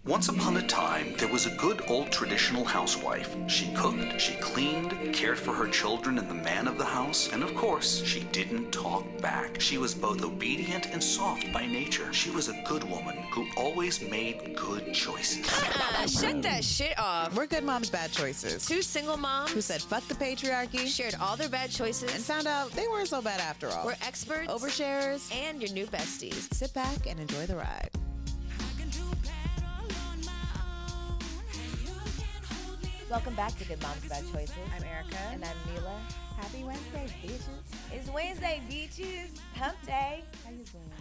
Once upon a time, there was a good old traditional housewife. She cooked, she cleaned, cared for her children and the man of the house, and of course, she didn't talk back. She was both obedient and soft by nature. She was a good woman who always made good choices. Shut that shit off. We're good moms, bad choices. Two single moms Who said fuck the patriarchy shared all their bad choices and found out they weren't so bad after all. We're experts, oversharers, and your new besties. Sit back and enjoy the ride. Welcome back to Good Moms Bad Choices. I'm Erica. And I'm Mila. Happy Wednesday, bitches. It's Wednesday, bitches. Hump day. How you doing?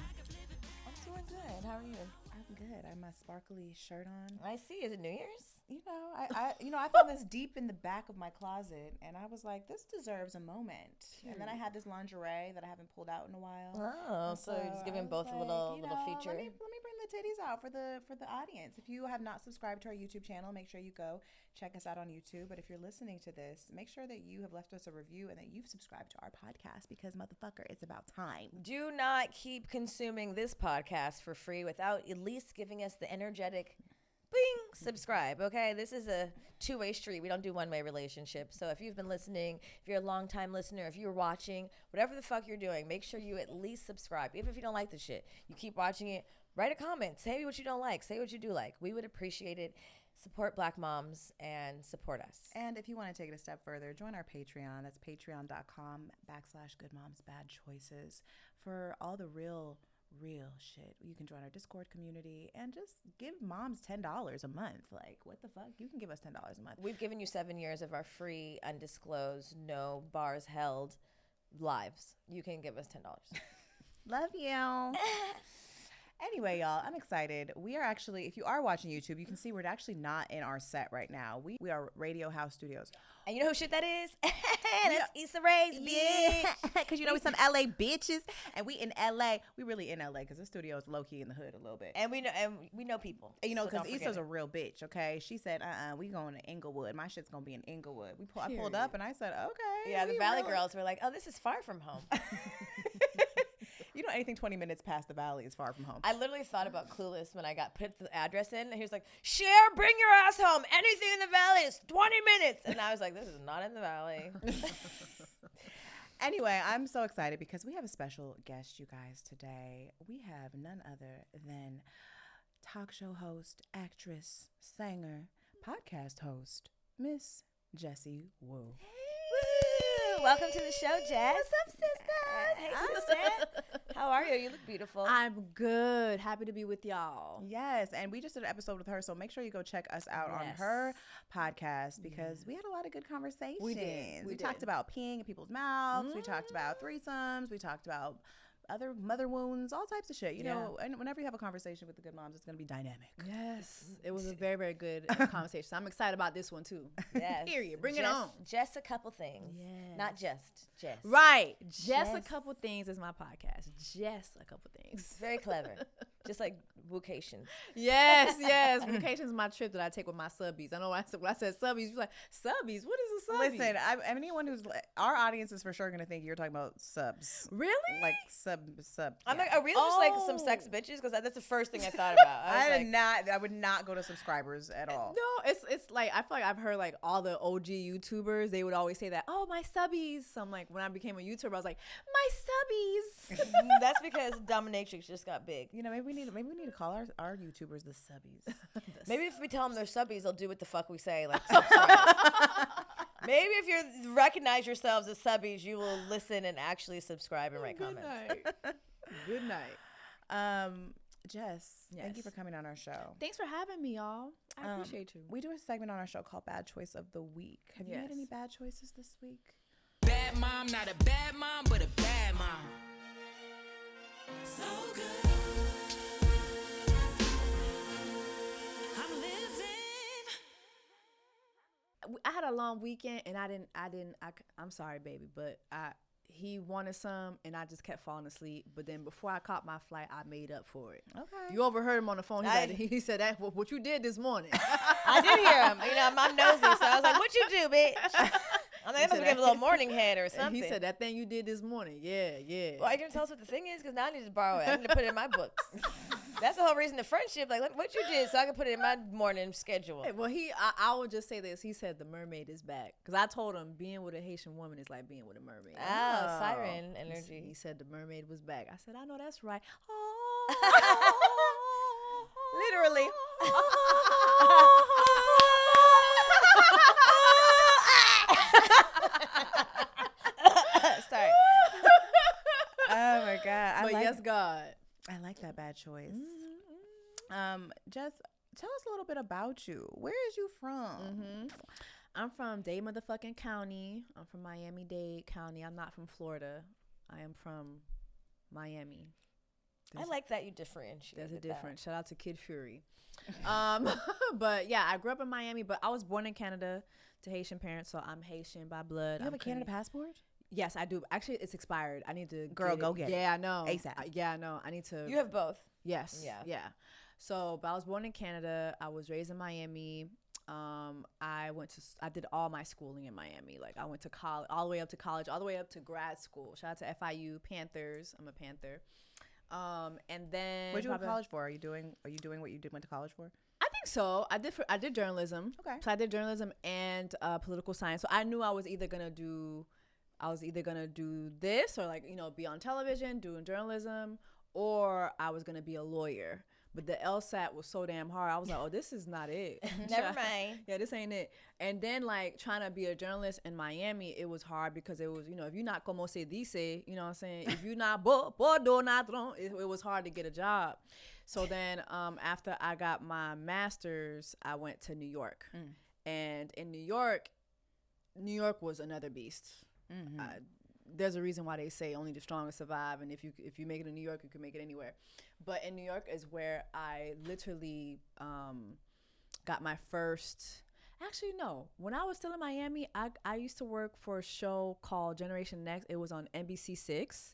I'm doing good. How are you? I'm good. I have my sparkly shirt on. I see. Is it New Year's? I found this deep in the back of my closet, and I was like, this deserves a moment. And then I had this lingerie that I haven't pulled out in a while. Oh, so you're just giving both a little feature. Let me bring the titties out for the audience. If you have not subscribed to our YouTube channel, make sure you go check us out on YouTube. But if you're listening to this, make sure that you have left us a review and that you've subscribed to our podcast, because motherfucker, it's about time. Do not keep consuming this podcast for free without at least giving us the energetic bing, subscribe, okay? This is a two-way street. We don't do one-way relationships. So if you've been listening, if you're a long-time listener, if you're watching, whatever the fuck you're doing, make sure you at least subscribe. Even if you don't like the shit, you keep watching it, write a comment. Say what you don't like. Say what you do like. We would appreciate it. Support Black moms and support us. And if you want to take it a step further, join our Patreon. That's patreon.com/goodmomsbadchoices for all the real shit. You can join our Discord community and just give moms $10 a month. Like, what the fuck? You can give us $10 a month. We've given you 7 years of our free, undisclosed, no bars held lives. You can give us $10. Love you. Anyway, y'all, I'm excited. We are actually, if you are watching YouTube, you can see we're actually not in our set right now. We are Radio House Studios. And you know who shit that is? That's Issa Rae's, bitch. Because, we some LA bitches. And we in LA. We really in LA because the studio is low-key in the hood a little bit. And we know people. And because Issa's a real bitch, okay? She said, we going to Inglewood. My shit's going to be in Inglewood. I pulled up and I said, okay. Yeah, the Valley girls were like, oh, this is far from home. Anything 20 minutes past the Valley is far from home. I literally thought about Clueless when I put the address in, and he was like, Cher, bring your ass home. Anything in the Valley is 20 minutes. And I was like, this is not in the Valley. Anyway, I'm so excited because we have a special guest, you guys, today. We have none other than talk show host, actress, singer, podcast host, Miss Jessie Woo. Woo! Welcome to the show, Jess. What's up, sister? Hey, sister. How are you? You look beautiful. I'm good. Happy to be with y'all. Yes, and we just did an episode with her, so make sure you go check us out on her podcast because we had a lot of good conversations. We did. We talked about peeing in people's mouths. We talked about threesomes. We talked about other mother wounds, all types of shit. You know, and whenever you have a conversation with the good moms, it's going to be dynamic. Yes. It was a very, very good conversation. I'm excited about this one, too. Yes. Period. Bring it on. Just a couple things. Yes. Not just. Jess. Right. Just a couple things is my podcast. Just a couple things. Very clever. Just like vocation. Yes. Vacation is my trip that I take with my subbies. I know when I said subbies, you're like, subbies? What is a subby? Listen, anyone who's, our audience is for sure going to think you're talking about subs. Really? Like sub. I'm like, are we just like some sex bitches? Because that's the first thing I thought about. I would not go to subscribers at all. No, it's like, I feel like I've heard like all the OG YouTubers, they would always say that, oh, my subbies. So I'm like, when I became a YouTuber, I was like, my subbies. That's because Dominatrix just got big. Maybe we need to call our YouTubers the subbies. Maybe if we tell them they're subbies, they'll do what the fuck we say. Like, subscribe. Maybe if you recognize yourselves as subbies, you will listen and actually subscribe and write comments. Good night. Jess, thank you for coming on our show. Thanks for having me, y'all. I appreciate you. We do a segment on our show called Bad Choice of the Week. Have you had any bad choices this week? Bad mom, not a bad mom, but a bad mom. So good. I'm living. I had a long weekend and I'm sorry, baby, but he wanted some and I just kept falling asleep. But then before I caught my flight, I made up for it. Okay. You overheard him on the phone. He said that what you did this morning. I did hear him. I'm nosy, so I was like, "What you do, bitch?" I mean, they must give a little morning head or something. He said, that thing you did this morning. Yeah. Well, are you going to tell us what the thing is? Because now I need to borrow it. I need to put it in my books. That's the whole reason the friendship. Like, look what you did, so I can put it in my morning schedule. Well, I would just say this. He said the mermaid is back because I told him being with a Haitian woman is like being with a mermaid. Oh, siren energy. He said the mermaid was back. I said, I know that's right. Literally. Sorry. Oh my God. But yes, God. I like that bad choice. Jess, tell us a little bit about you. Where is you from? I'm from Dade motherfucking County. I'm from Miami-Dade County. I'm not from Florida. I am from Miami. I like that you differentiate. There's a difference. Shout out to Kid Fury. But yeah, I grew up in Miami, but I was born in Canada to Haitian parents, so I'm Haitian by blood. You have a Canada passport? Yes, I do. Actually, it's expired. I need to get it. Yeah, I know. ASAP. Yeah, I know. I need to. You have both. Yes. Yeah. Yeah. So, but I was born in Canada. I was raised in Miami. I did all my schooling in Miami. Like I went to college, all the way up to college, all the way up to grad school. Shout out to FIU Panthers. I'm a Panther. And then What did you go to college for? Are you doing what you went to college for? I think so. I did journalism. Okay. So I did journalism and political science. So I knew I was either gonna do this or like, be on television doing journalism, or I was gonna be a lawyer. But the LSAT was so damn hard. I was like, oh, this is not it. Never mind. Yeah, this ain't it. And then like trying to be a journalist in Miami, it was hard because it was, if you're not como se dice, you know what I'm saying? If you're not bordo natron, it was hard to get a job. So then after I got my master's, I went to New York. And in New York was another beast. Mm-hmm. There's a reason why they say only the strongest survive, and if you make it in New York, you can make it anywhere. But in New York is where I literally got my first. Actually, no. When I was still in Miami, I used to work for a show called Generation Next. It was on NBC6.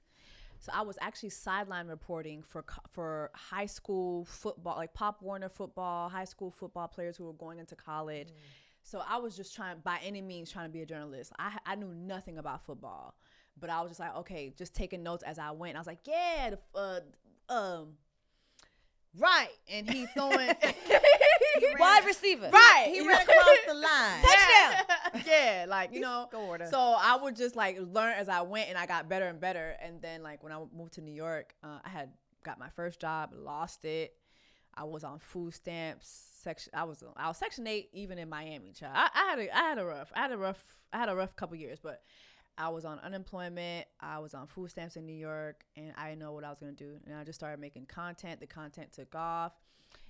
So I was actually sideline reporting for high school football, like Pop Warner football, high school football players who were going into college. So I was just by any means trying to be a journalist. I knew nothing about football. But I was just like, okay, just taking notes as I went. I was like, yeah, right. And he throwing wide receiver. Right. He ran across the line. Touchdown. Yeah, like, Scored. So I would just like learn as I went, and I got better and better. And then like when I moved to New York, I had got my first job, lost it. I was on food stamps section. I was Section 8 even in Miami, child. I had a rough couple years, but I was on unemployment. I was on food stamps in New York, and I didn't know what I was gonna do. And I just started making content. The content took off,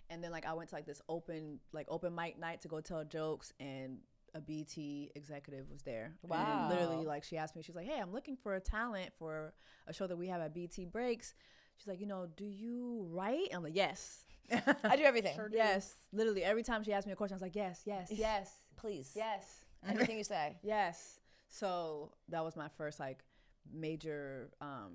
and then like I went to like this open mic night to go tell jokes, and a BT executive was there. Wow! And literally, like she asked me, she's like, "Hey, I'm looking for a talent for a show that we have at BT Breaks." She's like, "Do you write?" I'm like, "Yes." I do everything. Sure do. Yes, literally every time she asked me a question, I was like, "Yes, yes, yes, please, yes." Anything you say. Yes. So that was my first like major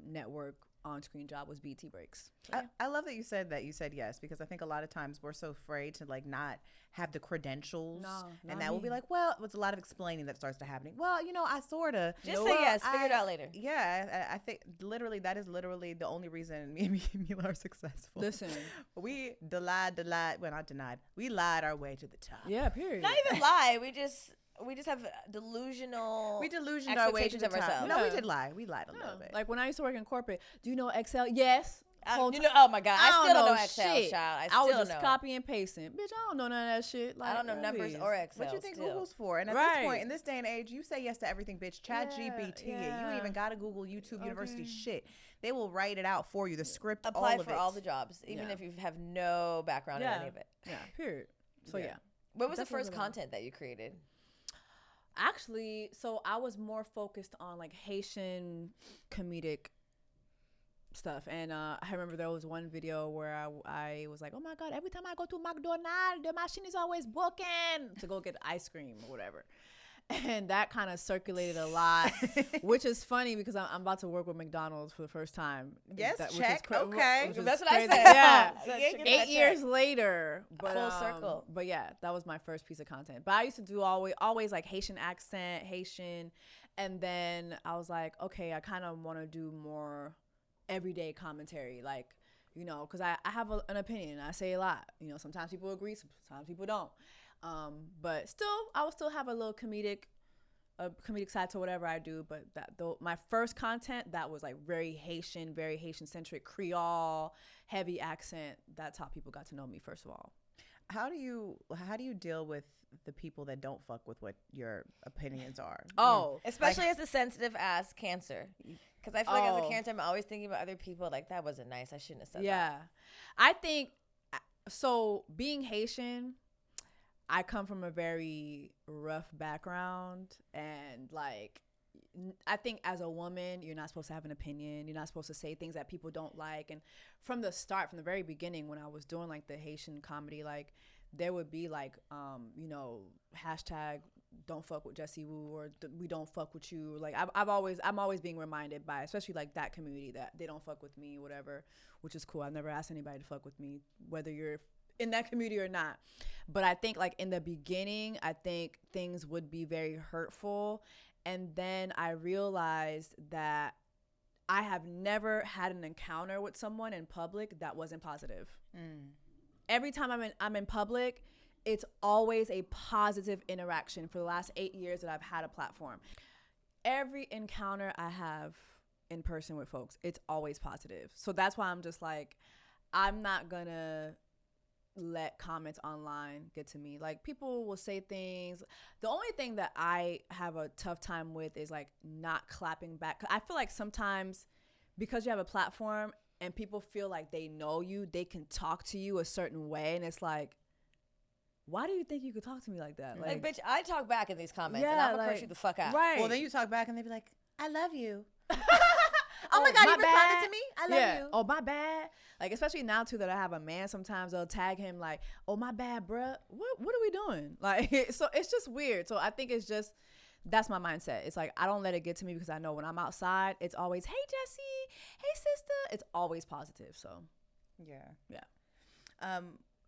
network on-screen job was BT Breaks. So, yeah. I love that you said yes, because I think a lot of times we're so afraid to like not have the credentials, and that will be like, well, it's a lot of explaining that starts to happening. Well, I sort of just say yes, figure it out later. Yeah, I think that is literally the only reason me and Mila are successful. Listen, we lied. Well, not denied. We lied our way to the top. Yeah, period. Not even lie. We just have delusional. We delusioned our way to the of top. ourselves. No, we did lie. We lied a little bit. Like when I used to work in corporate, do you know Excel? Yes. Oh my God, I still don't know Excel, shit. child. I was just copy and pasting. Bitch, I don't know none of that shit. Like, I don't know numbers or Excel. What you think still. Google's for? And at this point, in this day and age, you say yes to everything, bitch. Chat GPT. You ain't even got to Google YouTube University shit. They will write it out for you. The script, apply all of for it. all the jobs, even if you have no background in any of it. Yeah, period. So yeah. What was the first content that you created? Actually, so I was more focused on like Haitian comedic stuff, and I remember there was one video where I was like, oh my God, every time I go to McDonald's, the machine is always booking to go get ice cream or whatever. And that kind of circulated a lot, which is funny because I'm about to work with McDonald's for the first time. Yes, check. Okay. That's what crazy. I said. Yeah. So 8 years later. But, full circle. But yeah, that was my first piece of content. But I used to do always like Haitian accent, Haitian. And then I was like, okay, I kind of want to do more everyday commentary. Like, you know, because I have an opinion. I say a lot. You know, sometimes people agree, sometimes people don't. But still, I will still have a little comedic side to whatever I do. But my first content, that was like very Haitian centric, Creole, heavy accent. That's how people got to know me, first of all. How do you deal with the people that don't fuck with what your opinions are? Oh, especially as a sensitive ass Cancer, because I feel like as a Cancer, I'm always thinking about other people. Like, that wasn't nice. I shouldn't have said that. Yeah, I think so. Being Haitian, I come from a very rough background, and like, I think as a woman, you're not supposed to have an opinion. You're not supposed to say things that people don't like. And from the start, from the very beginning, when I was doing like the Haitian comedy, like there would be like, you know, hashtag don't fuck with Jessie Woo, or we don't fuck with you. Like I'm always being reminded by, especially like that community, that they don't fuck with me, whatever, which is cool. I've never asked anybody to fuck with me, whether you're in that community or not. But I think like in the beginning, I think things would be very hurtful. And then I realized that I have never had an encounter with someone in public that wasn't positive. Every time I'm in public, it's always a positive interaction for the last 8 years that I've had a platform. Every encounter I have in person with folks, it's always positive. So that's why I'm just like, I'm not gonna let comments online get to me. Like, people will say things. The only thing that I have a tough time with is like not clapping back. I feel like sometimes because you have a platform and people feel like they know you, they can talk to you a certain way, and it's like, why do you think you could talk to me like that? Like bitch, I talk back in these comments, and I'm gonna curse you the fuck out. Right. Well, then you talk back and they be like, I love you. Oh my God, you responded to me? I love you. Oh, my bad. Like, especially now, too, that I have a man, sometimes they'll tag him like, oh, my bad, bruh. What are we doing? Like, so it's just weird. So I think it's just, that's my mindset. It's like, I don't let it get to me, because I know when I'm outside, it's always, hey, Jessie, hey, sister. It's always positive. So, yeah.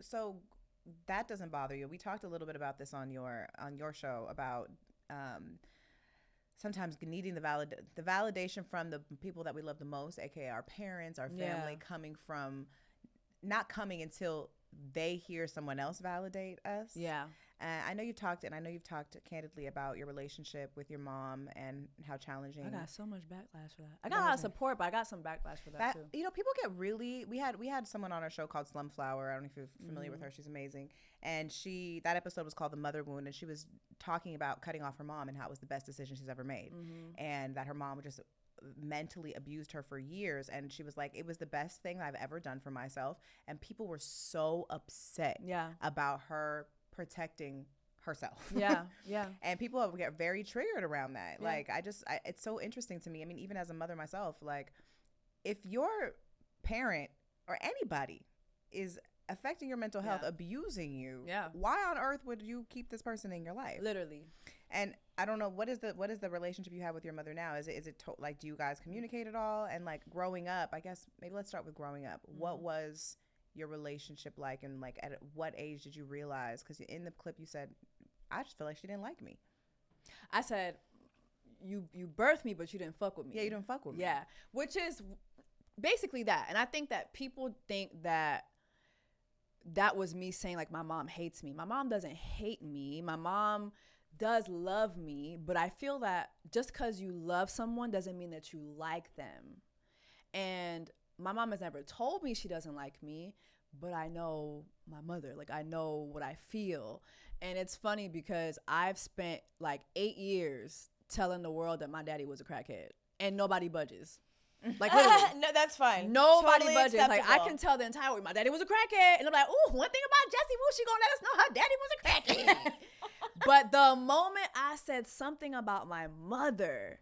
So that doesn't bother you. We talked a little bit about this on your show about sometimes needing the validation from the people that we love the most, aka our parents, our family, not coming until they hear someone else validate us. Yeah. I know you've talked candidly about your relationship with your mom and how challenging. I got so much backlash for that. I got a lot of support, but I got some backlash for that too. You know, people get really. We had someone on our show called Slumflower. I don't know if you're familiar with her. She's amazing, and that episode was called The Mother Wound, and she was talking about cutting off her mom and how it was the best decision she's ever made, and that her mom just mentally abused her for years, and she was like, it was the best thing I've ever done for myself, and people were so upset about her protecting herself. Yeah. And people get very triggered around that. Yeah. Like, it's so interesting to me. I mean, even as a mother myself, like, if your parent or anybody is affecting your mental health, abusing you, why on earth would you keep this person in your life? Literally. And I don't know, what is the relationship you have with your mother now? Is it like, do you guys communicate at all? And like, growing up, I guess maybe let's start with growing up. What was your relationship like, and like at what age did you realize, because in the clip you said, I just feel like she didn't like me? I said, you birthed me, but you didn't fuck with me. Yeah, you didn't fuck with me. Yeah, which is basically that. And I think that people think that was me saying like my mom hates me. My mom doesn't hate me. My mom does love me, but I feel that just because you love someone doesn't mean that you like them. And my mom has never told me she doesn't like me, but I know my mother. Like, I know what I feel. And it's funny because I've spent like 8 years telling the world that my daddy was a crackhead, and nobody budges. Like, no, that's fine. Nobody Totally budges. acceptable. Like, I can tell the entire world my daddy was a crackhead, and I'm like, ooh, one thing about Jessie Woo, she gonna let us know her daddy was a crackhead. But the moment I said something about my mother,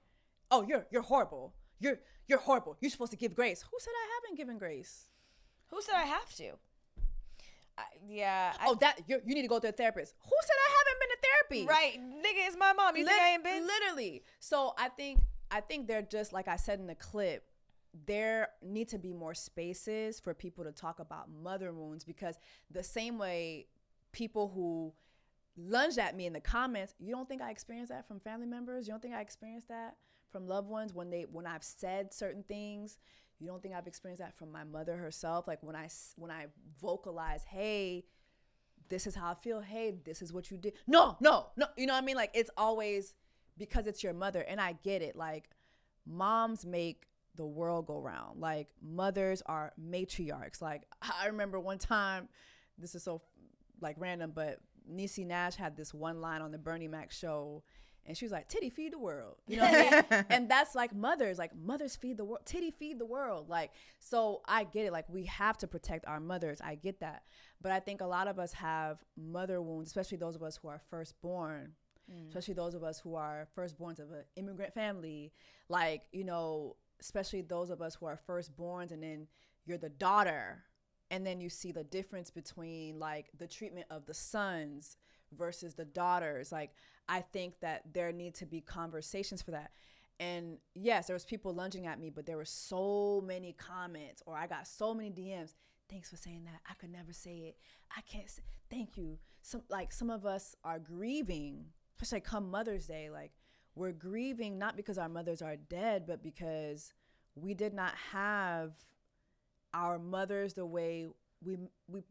oh, you're horrible. You're horrible. You're supposed to give grace. Who said I haven't given grace? Who said I have to? You need to go to a therapist. Who said I haven't been to therapy? Right, nigga, it's my mom. You think I ain't been? Literally. So I think they're just, like I said in the clip, there need to be more spaces for people to talk about mother wounds, because the same way people who lunged at me in the comments, you don't think I experienced that from family members? You don't think I experienced that from loved ones when I've said certain things? You don't think I've experienced that from my mother herself? Like when I vocalize, hey, this is how I feel. Hey, this is what you did. No. You know what I mean? Like it's always because it's your mother. And I get it. Like moms make the world go round. Like mothers are matriarchs. Like I remember one time, this is so like random, but Niecy Nash had this one line on the Bernie Mac show, and she was like, titty feed the world. You know what I mean? And that's like mothers feed the world, titty feed the world. Like, so I get it. Like we have to protect our mothers. I get that. But I think a lot of us have mother wounds, especially those of us who are firstborn, especially those of us who are firstborns of an immigrant family. Like, you know, especially those of us who are firstborns, and then you're the daughter. And then you see the difference between like the treatment of the sons versus the daughters. Like, I think that there need to be conversations for that. And yes, there was people lunging at me, but there were so many comments, or I got so many DMs. Thanks for saying that. I could never say it. I can't say, thank you. Some of us are grieving, especially come Mother's Day. Like we're grieving not because our mothers are dead, but because we did not have our mothers the way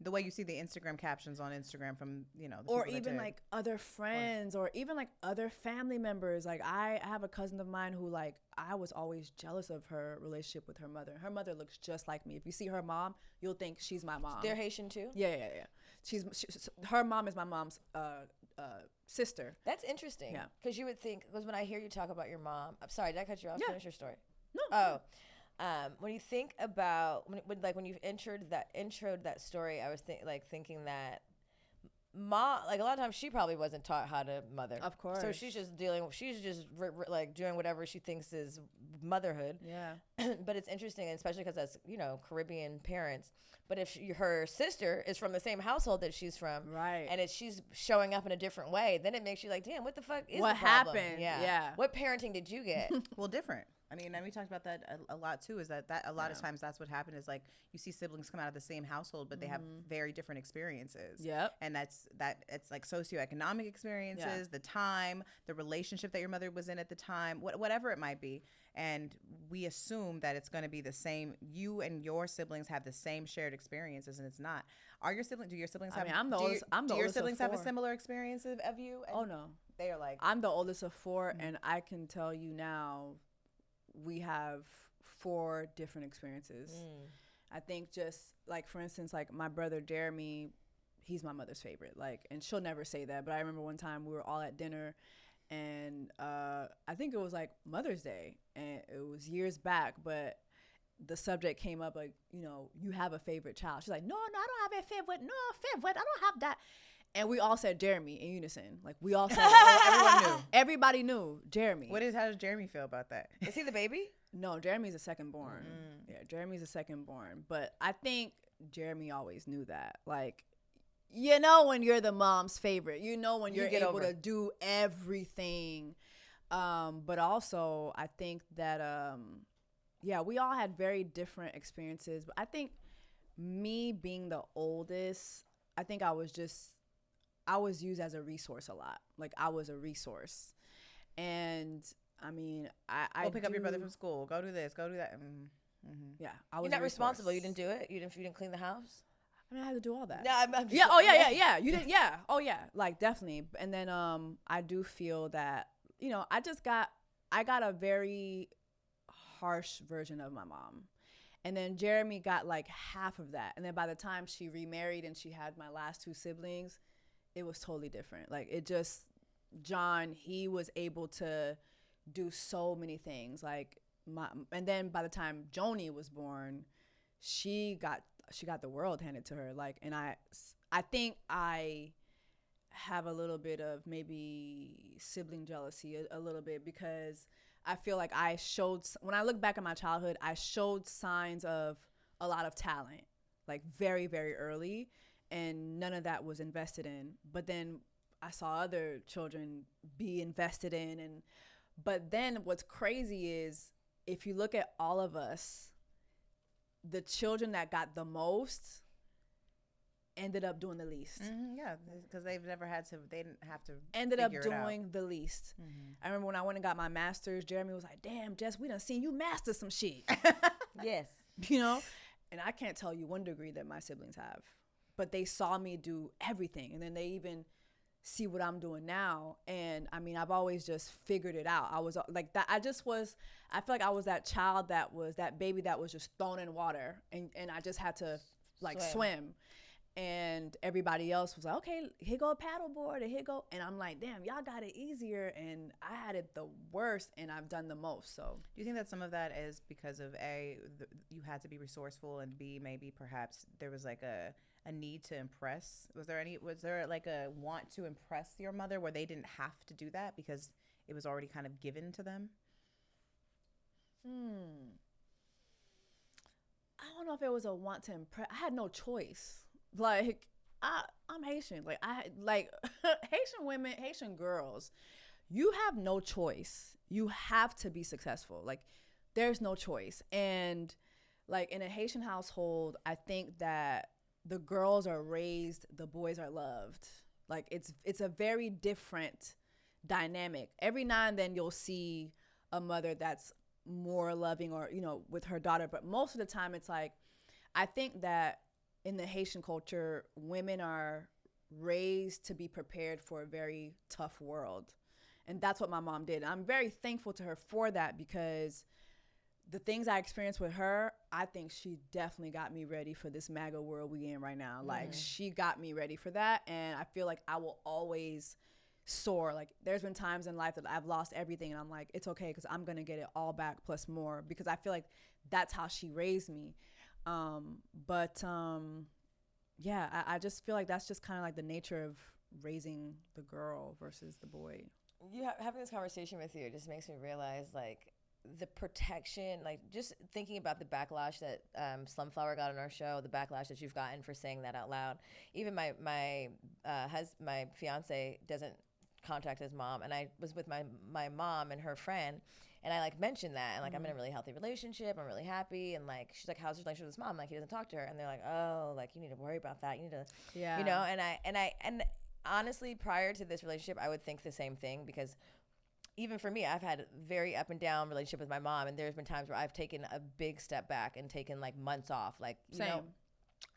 the way you see the Instagram captions on Instagram from, you know, the or people that even did. like other friends or even like other family members. Like I have a cousin of mine who like I was always jealous of her relationship with her mother. Her mother looks just like me. If you see her mom, you'll think she's my mom. They're Haitian too? Yeah. Her mom is my mom's sister. That's interesting. Yeah. Because you would think, because when I hear you talk about your mom, I'm sorry, did I cut you off? Yeah. Finish your story. No. Oh. When you think about when you've introed that story, I was thinking that mom, like a lot of times she probably wasn't taught how to mother. Of course. So she's just like doing whatever she thinks is motherhood. Yeah. But it's interesting, especially because that's, you know, Caribbean parents. But if her sister is from the same household that she's from, right, and she's showing up in a different way, then it makes you like, damn, what the fuck is what the problem? happened? Yeah. What parenting did you get? Well, different. I mean, and we talked about that a lot too, is that a lot of times that's what happened is like you see siblings come out of the same household, but they have very different experiences. Yep. And it's like socioeconomic experiences, the time, the relationship that your mother was in at the time, whatever it might be. And we assume that it's going to be the same. You and your siblings have the same shared experiences, and it's not. Do your siblings have? I mean, I'm the oldest. Do your oldest of siblings have a 4. similar experience of you? Oh no. They are like. I'm the oldest of 4, and I can tell you now, we have 4 different experiences. I think just like, for instance, like my brother Jeremy, he's my mother's favorite. Like, and she'll never say that, but I remember one time we were all at dinner, and I think it was like Mother's Day, and it was years back, but the subject came up like, you know, you have a favorite child. She's like, no, I don't have a favorite. No, favorite. I don't have that. And we all said Jeremy in unison. Like we all said it. Everyone knew. Everybody knew Jeremy. How does Jeremy feel about that? Is he the baby? No, Jeremy's a second born. Yeah, Jeremy's a second born. But I think Jeremy always knew that. Like, you know, when you're the mom's favorite, you know, when you're able to do everything. But also, I think that, we all had very different experiences. But I think me being the oldest, I think I was used as a resource a lot. Like I was a resource. And I mean, I go pick up your brother from school. Go do this. Go do that. Mm-hmm. Yeah, I was. You're not responsible. You didn't do it. You didn't clean the house. I mean, I had to do all that. No, I'm just, yeah. Oh yeah. You did. Yeah. Oh yeah. Like definitely. And then I do feel that, you know, I got a very harsh version of my mom. And then Jeremy got like half of that. And then by the time she remarried and she had my last 2 siblings, it was totally different. Like it just, John, he was able to do so many things. Like and then by the time Joni was born, she got the world handed to her. Like, and I think I have a little bit of maybe sibling jealousy a little bit, because I feel like when I look back at my childhood, I showed signs of a lot of talent, like very, very early, and none of that was invested in. But then I saw other children be invested in. But then what's crazy is if you look at all of us, the children that got the most ended up doing the least. Yeah, because they didn't have to Ended up figure it out. doing the least. I remember when I went and got my master's, Jeremy was like, damn, Jess, we done seen you master some shit. Yes. You know? And I can't tell you one degree that my siblings have. But they saw me do everything. And then they even see what I'm doing now. And I mean, I've always just figured it out. I was like that. I feel like I was that child that baby that was just thrown in water. And I just had to like swim. And everybody else was like, okay, here go a paddleboard, and here go. And I'm like, damn, y'all got it easier. And I had it the worst, and I've done the most. So Do you think that some of that is because of you had to be resourceful, and B, maybe perhaps there was like a need to impress? Was there like a want to impress your mother where they didn't have to do that because it was already kind of given to them? I don't know if it was a want to impress. I had no choice. Like I'm Haitian. Like Haitian women, Haitian girls, you have no choice. You have to be successful. Like there's no choice. And like in a Haitian household, I think that the girls are raised, the boys are loved. Like it's a very different dynamic. Every now and then you'll see a mother that's more loving or, you know, with her daughter. But most of the time it's like, I think that in the Haitian culture, women are raised to be prepared for a very tough world. And that's what my mom did. I'm very thankful to her for that because the things I experienced with her, I think she definitely got me ready for this MAGA world we in right now. Like she got me ready for that. And I feel like I will always soar. Like there's been times in life that I've lost everything and I'm like, it's okay because I'm going to get it all back plus more because I feel like that's how she raised me. Yeah, I just feel like that's just kind of like the nature of raising the girl versus the boy. Having this conversation with you just makes me realize like the protection, like just thinking about the backlash that Slumflower got on our show, the backlash that you've gotten for saying that out loud. Even my fiance doesn't contact his mom, and I was with my mom and her friend. And I like mentioned that, and like I'm in a really healthy relationship. I'm really happy, and like she's like, "How's your relationship with his mom?" Like he doesn't talk to her, and they're like, "Oh, like you need to worry about that. You need to, you know." And honestly, prior to this relationship, I would think the same thing because even for me, I've had a very up and down relationship with my mom, and there's been times where I've taken a big step back and taken like months off. Like you know,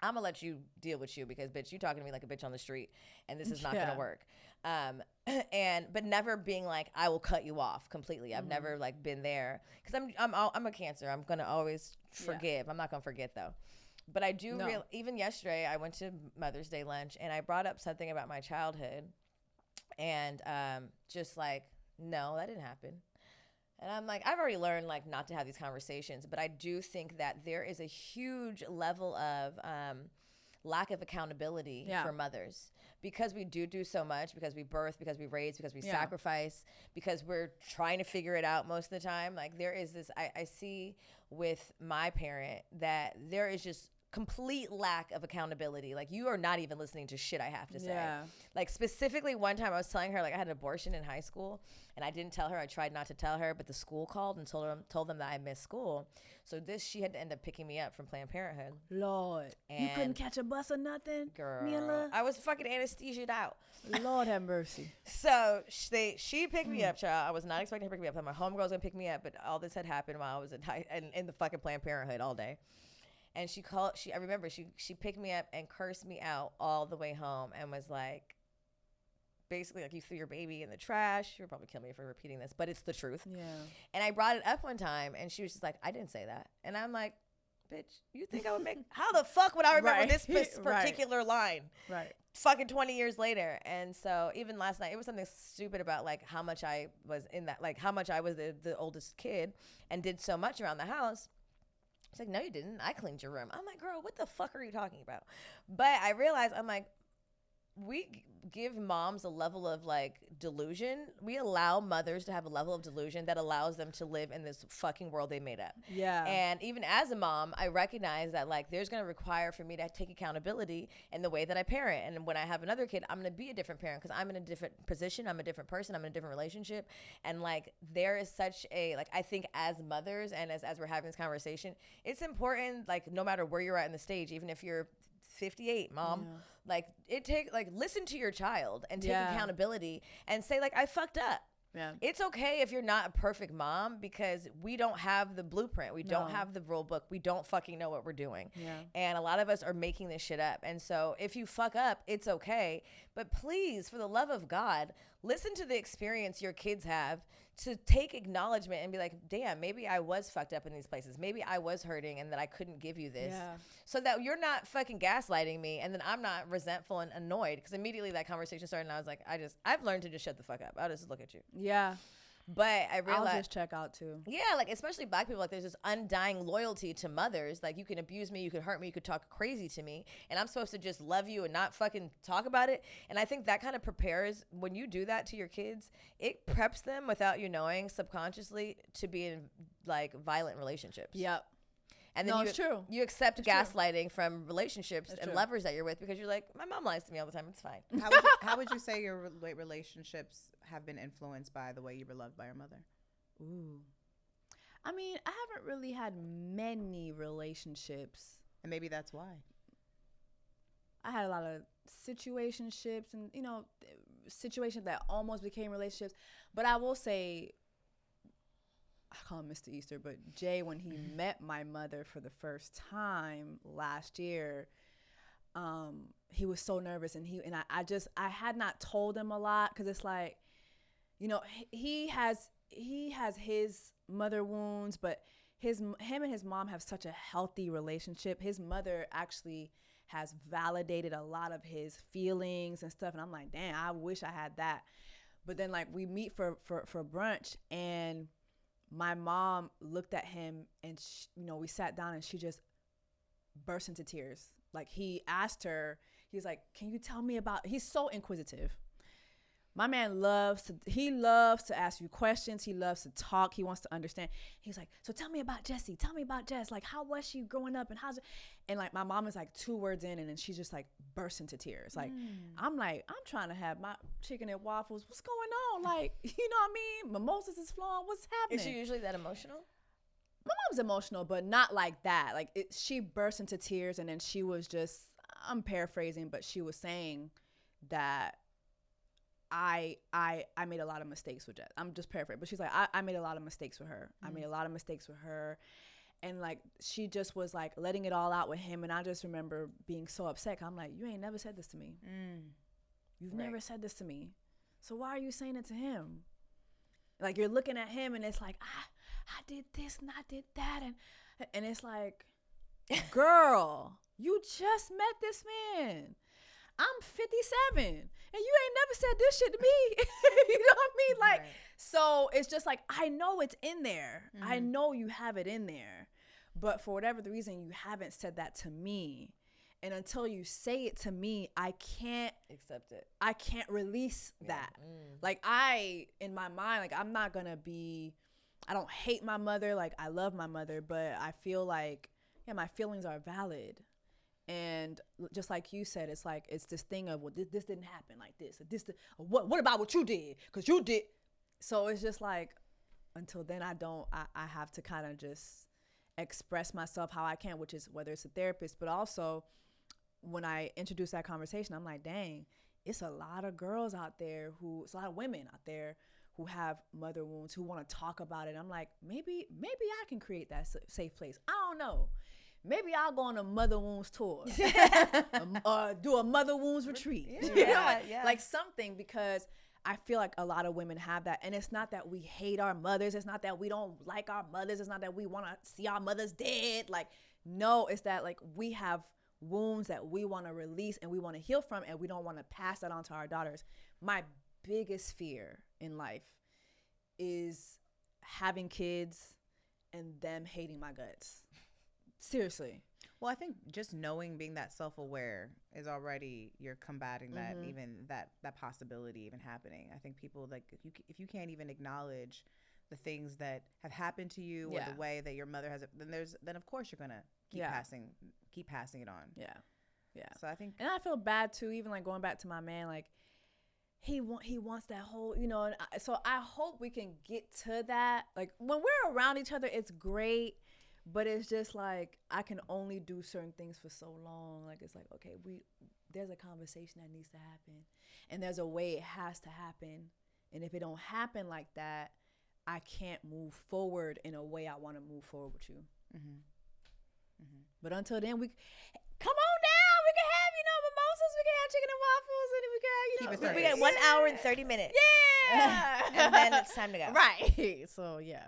I'm gonna let you deal with you because bitch, you talking to me like a bitch on the street, and this is not gonna work. But never being like I will cut you off completely. I've never like been there because I'm a Cancer. I'm gonna always forgive. I'm not gonna forget though. But I do even yesterday I went to Mother's Day lunch and I brought up something about my childhood, and just like no, that didn't happen. And I'm like, I've already learned like not to have these conversations, but I do think that there is a huge level of lack of accountability for mothers because we do so much, because we birth, because we raise, because we sacrifice, because we're trying to figure it out most of the time. Like there is this, I see with my parent that there is just complete lack of accountability. Like you are not even listening to shit I have to say. Like specifically one time I was telling her like I had an abortion in high school and I didn't tell her. I tried not to tell her, but the school called and told them that I missed school. So she had to end up picking me up from Planned Parenthood. Lord, and you couldn't catch a bus or nothing, girl. I was fucking anesthesiaed out. Lord have mercy. So she picked me up, child. I was not expecting her to pick me up. My homegirl was gonna pick me up, but all this had happened while I was in the fucking Planned Parenthood all day. And I remember she picked me up and cursed me out all the way home and was like, basically like, you threw your baby in the trash. She'll probably kill me for repeating this, but it's the truth. Yeah. And I brought it up one time and she was just like, I didn't say that. And I'm like, bitch, you think I would how the fuck would I remember this particular line? Right. Fucking 20 years later. And so even last night, it was something stupid about like how much I was in that, like how much I was the oldest kid and did so much around the house. She's like, no, you didn't. I cleaned your room. I'm like, girl, what the fuck are you talking about? But I realized, I'm like, we give moms a level of like delusion. We allow mothers to have a level of delusion that allows them to live in this fucking world they made up. Yeah. And even as a mom, I recognize that like there's going to require for me to take accountability in the way that I parent. And when I have another kid, I'm going to be a different parent because I'm in a different position. I'm a different person. I'm in a different relationship. And like there is such a, like I think as mothers and as we're having this conversation, it's important like no matter where you're at in the stage, even if you're 58, mom. Yeah. Like listen to your child and take Yeah. accountability and say like, I fucked up. Yeah. It's okay if you're not a perfect mom because we don't have the blueprint. We don't have the rule book. We don't fucking know what we're doing. Yeah. And a lot of us are making this shit up. And so if you fuck up, it's okay. But please, for the love of God, listen to the experience your kids have to take acknowledgement and be like, damn, maybe I was fucked up in these places. Maybe I was hurting and that I couldn't give you this. Yeah. So that you're not fucking gaslighting me and then I'm not resentful and annoyed. Because immediately that conversation started and I was like, I've learned to just shut the fuck up. I'll just look at you. Yeah. But I realized, I'll just check out too. yeah, like especially black people, like there's this undying loyalty to mothers. Like you can abuse me, you could hurt me, you could talk crazy to me, and I'm supposed to just love you and not fucking talk about it. And I think that kind of prepares, when you do that to your kids, it preps them without you knowing subconsciously to be in like violent relationships. Yep. And then It's true. You accept It's true. gaslighting from relationships and true. lovers that you're with because you're like, my mom lies to me all the time. It's fine. How would you say your relationships have been influenced by the way you were loved by your mother? Ooh. I mean, I haven't really had many relationships. And maybe that's why. I had a lot of situationships and, situations that almost became relationships. But I will say, I call him Mr. Easter, but Jay, when he met my mother for the first time last year, he was so nervous, and I had not told him a lot because it's like, he has his mother wounds, but him and his mom have such a healthy relationship. His mother actually has validated a lot of his feelings and stuff, and I'm like, damn, I wish I had that. But then like we meet for brunch, and my mom looked at him, and we sat down, and she just burst into tears. Like he asked her, he's like, can you tell me about, he's so inquisitive. My man loves to ask you questions. He loves to talk. He wants to understand. He's like, so tell me about Jessie. Tell me about Jess. Like, how was she growing up? And like, my mom is like 2 words in, and then she just like bursts into tears. Like, I'm like, I'm trying to have my chicken and waffles. What's going on? Like, you know what I mean? Mimosas is flowing. What's happening? Is she usually that emotional? My mom's emotional, but not like that. Like she burst into tears, and then she was just, I'm paraphrasing, but she was saying that I made a lot of mistakes with Jess. I'm just paraphrasing, but she's like, I made a lot of mistakes with her. I made a lot of mistakes with her. And like, she just was like letting it all out with him. And I just remember being so upset. I'm like, you ain't never said this to me. You've never said this to me. So why are you saying it to him? Like, you're looking at him, and it's like, I did this and I did that. And it's like, girl, you just met this man. I'm 57 and you ain't never said this shit to me. You know what I mean? Like, so it's just like, I know it's in there. I know you have it in there, but for whatever the reason, you haven't said that to me. And until you say it to me, I can't accept it. I can't release that. Like in my mind, like I'm not gonna be, I don't hate my mother. Like I love my mother, but I feel like, yeah, my feelings are valid. And just like you said, it's like, it's this thing of, well, this didn't happen like this. What about what you did? Because you did. So it's just like, until then, I have to kind of just express myself how I can, which is whether it's a therapist, but also when I introduce that conversation, I'm like, dang, it's a lot of girls out there it's a lot of women out there who have mother wounds, who want to talk about it. I'm like, maybe I can create that safe place. I don't know. Maybe I'll go on a mother wounds tour, do a mother wounds retreat, like something, because I feel like a lot of women have that. And it's not that we hate our mothers. It's not that we don't like our mothers. It's not that we want to see our mothers dead. Like, no, it's that like we have wounds that we want to release and we want to heal from, and we don't want to pass that on to our daughters. My biggest fear in life is having kids and them hating my guts. Seriously. Well, I think just knowing, being that self-aware is already, you're combating that, even that possibility even happening. I think people, like, if you can't even acknowledge the things that have happened to you or the way that your mother has, then of course you're gonna keep passing it on. Yeah. So I think, and I feel bad too, even like going back to my man, like he wants that whole, and so I hope we can get to that. Like when we're around each other, it's great. But it's just like I can only do certain things for so long. Like it's like, okay, there's a conversation that needs to happen, and there's a way it has to happen. And if it don't happen like that, I can't move forward in a way I want to move forward with you. Mm-hmm. Mm-hmm. But until then, come on down. We can have, mimosas. We can have chicken and waffles, and we can have, we got 1 hour and 30 minutes. Yeah. And then it's time to go. Right. So yeah.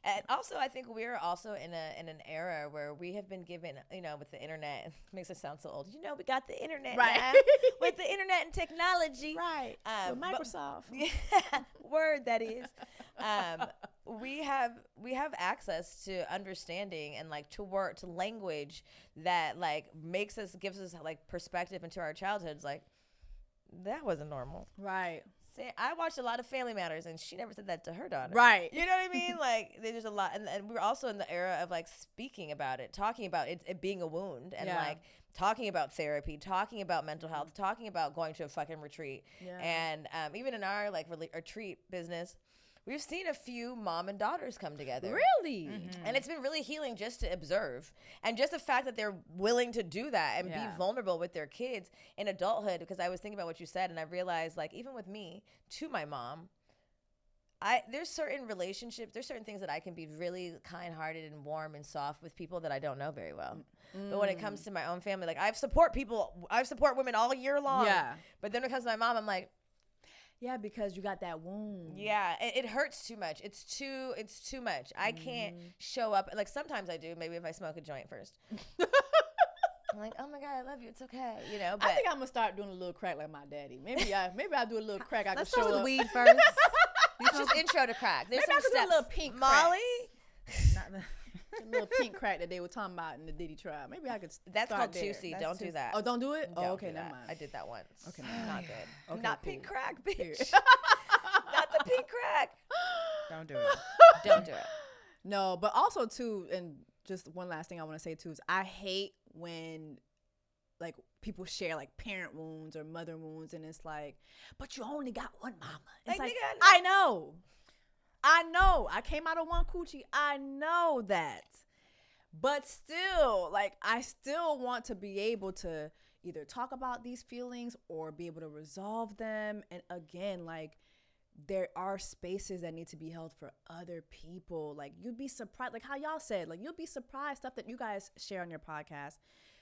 And also, I think we're also in an era where we have been given, with the internet, it makes us sound so old. We got the internet now. With the internet and technology. Right. With Microsoft. Word, that is. We have access to understanding and like to language that like gives us like perspective into our childhoods. Like that wasn't normal. Right. I watched a lot of Family Matters, and she never said that to her daughter. Right. You know what I mean? Like, there's a lot. And we're also in the era of, like, speaking about it, talking about it being a wound, and, like, talking about therapy, talking about mental health, talking about going to a fucking retreat. Yeah. And even in our, like, retreat business, we've seen a few mom and daughters come together. Really? Mm-hmm. And it's been really healing just to observe. And just the fact that they're willing to do that and be vulnerable with their kids in adulthood, because I was thinking about what you said, and I realized, like, even with me, to my mom, there's certain relationships, there's certain things that I can be really kind-hearted and warm and soft with people that I don't know very well. But when it comes to my own family, like, I support women all year long. Yeah. But then when it comes to my mom, I'm like, yeah, because you got that wound. Yeah, it hurts too much. It's too much. I can't show up. Like, sometimes I do, maybe if I smoke a joint first. I'm like, oh my God, I love you. It's okay, But I think I'm gonna start doing a little crack like my daddy. Maybe I'll do a little crack. I Let's can show start with up. weed first. It's just intro to crack. There's Maybe I could do a little pink crack. Molly? A little pink crack that they were talking about in the Diddy trial. Maybe I could. That's start called there. 2C. Don't do that. Oh, don't do it. Don't oh, okay, do never that. mind. I did that once. Okay, not good. Okay, not cool. pink crack, bitch. Not the pink crack. Don't do it. Don't do it. No, but also too, and just one last thing I want to say too is I hate when like people share like parent wounds or mother wounds, and it's like, but you only got one mama. It's like nigga, I know. I came out of one coochie. I know that. But still, like, I still want to be able to either talk about these feelings or be able to resolve them. And again, like, there are spaces that need to be held for other people. Like, you'd be surprised, like how y'all said, like, you'll be surprised stuff that you guys share on your podcast.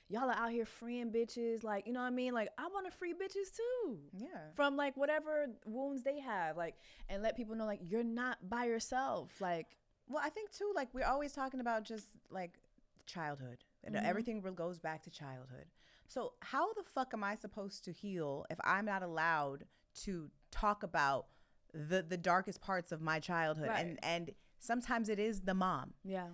Y'all are out here freeing bitches. Like, you know what I mean? Like, I want to free bitches too. Yeah. From like whatever wounds they have. Like, and let people know, like, you're not by yourself. Like, well, I think too, like, we're always talking about just like childhood, and everything goes back to childhood. So how the fuck am I supposed to heal if I'm not allowed to talk about the darkest parts of my childhood? Right. And sometimes it is the mom. Yeah.